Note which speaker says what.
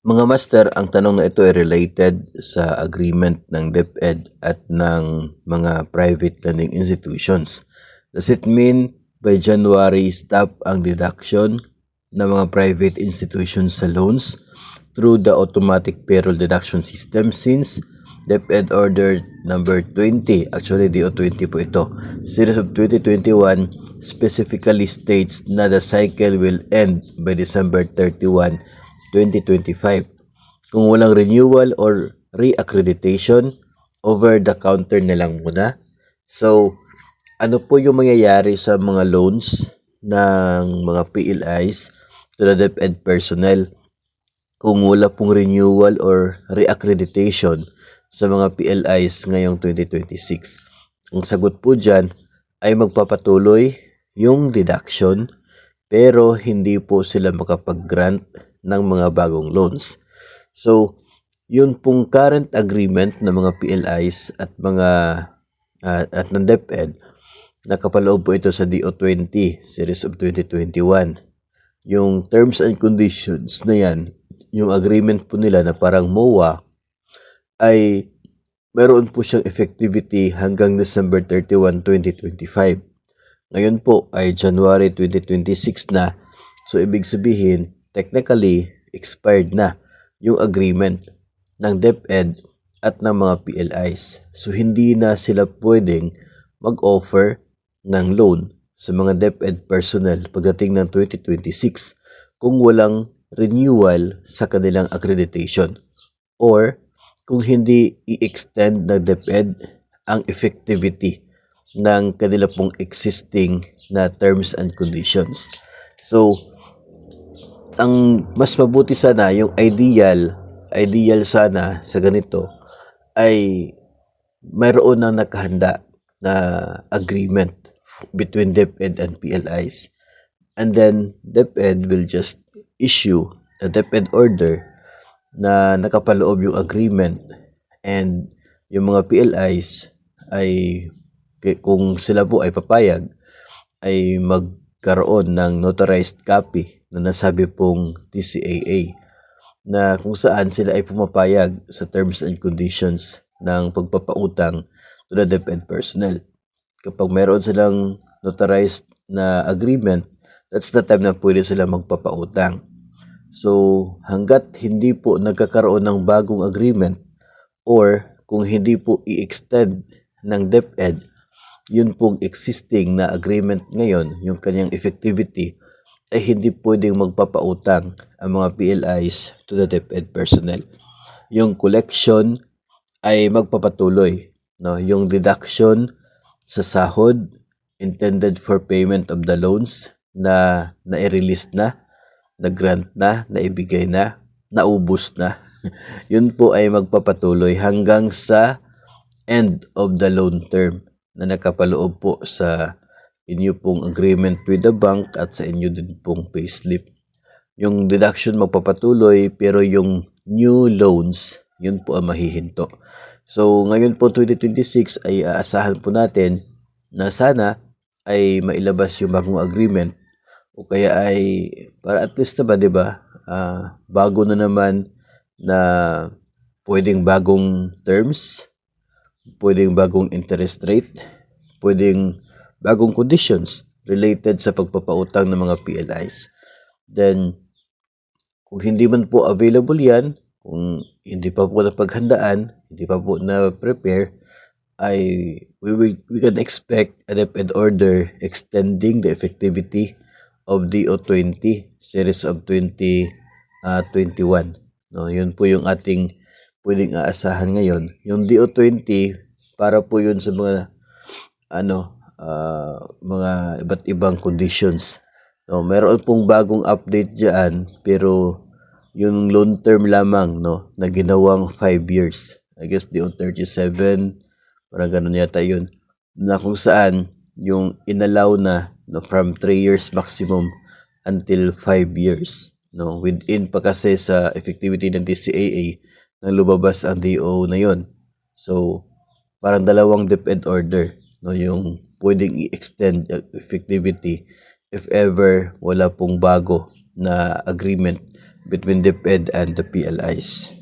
Speaker 1: Mga master, ang tanong na ito ay related sa agreement ng DepEd at ng mga private lending institutions. Does it mean by January stop ang deduction ng mga private institutions sa loans through the automatic payroll deduction system since DepEd Order number 20, actually DO20 po ito, Series of 2021 specifically states na the cycle will end by December 31, 2025 kung walang renewal or reaccreditation, over the counter na lang muna. So, ano po yung mangyayari sa mga loans ng mga PLIs to the DepEd personnel kung wala pong renewal or reaccreditation sa mga PLIs ngayong 2026? Ang sagot po dyan ay magpapatuloy yung deduction pero hindi po sila makapag-grant ng mga bagong loans. So, yun pong current agreement ng mga PLIs at mga at ng DepEd, nakapaloob po ito sa DO20 Series of 2021. Yung terms and conditions na yan, yung agreement po nila na parang MOA, ay meron po siyang effectivity hanggang December 31, 2025. Ngayon po ay January 2026 na. So, ibig sabihin, technically, expired na yung agreement ng DepEd at ng mga PLIs. So, hindi na sila pwedeng mag-offer ng loan sa mga DepEd personnel pagdating ng 2026 kung walang renewal sa kanilang accreditation or kung hindi i-extend ng DepEd ang effectivity ng kanila pong existing na terms and conditions. So, ang mas mabuti sana, yung ideal sana sa ganito ay mayroon na nakahanda na agreement between DepEd and PLIs. And then, DepEd will just issue a DepEd order na nakapaloob yung agreement and yung mga PLIs ay kung sila po ay papayag ay magkaroon ng notarized copy na nasabi pong TCAA na kung saan sila ay pumapayag sa terms and conditions ng pagpapautang to the DepEd personnel. Kapag meron silang notarized na agreement, that's the time na pwede sila magpapautang. So, hanggat hindi po nagkakaroon ng bagong agreement or kung hindi po i-extend ng DepEd, yun pong existing na agreement ngayon, yung kanyang effectivity, ay hindi pwedeng magpapautang ang mga PLIs to the DepEd personnel. Yung collection ay magpapatuloy. No? Yung deduction sa sahod intended for payment of the loans na na-release na, na-grant na, naibigay na, naubos na. Yun po ay magpapatuloy hanggang sa end of the loan term na nakapaloob po sa inyo pong agreement with the bank at sa inyo din pong payslip. Yung deduction magpapatuloy pero yung new loans, yun po ang mahihinto. So ngayon po 2026 ay aasahan po natin na sana ay mailabas yung bagong agreement o kaya ay para at least naman, 'di ba? Bago na naman na pwedeng bagong terms, pwedeng bagong interest rate, pwedeng bagong conditions related sa pagpapautang ng mga PLIs. Then, kung hindi man po available yan, kung hindi pa po napaghandaan, hindi pa po na-prepare, ay we can expect a DepEd order extending the effectivity of DO20 series of 2021. No, yun po yung ating pwedeng aasahan ngayon. Yung DO20 para po yun sa mga mga iba't ibang conditions. No, meron pong bagong update diyan pero yung loan term lamang na ginawang 5 years. I guess DO37 parang ganun yata yun. Na kung saan yung inallow na from 3 years maximum until 5 years. No, within pa kasi sa effectivity ng TCAA nang lumabas ang DO na yon. So, parang dalawang DepEd order, no, yung pwedeng i-extend effectivity if ever wala pong bago na agreement between DepEd and the PLIs.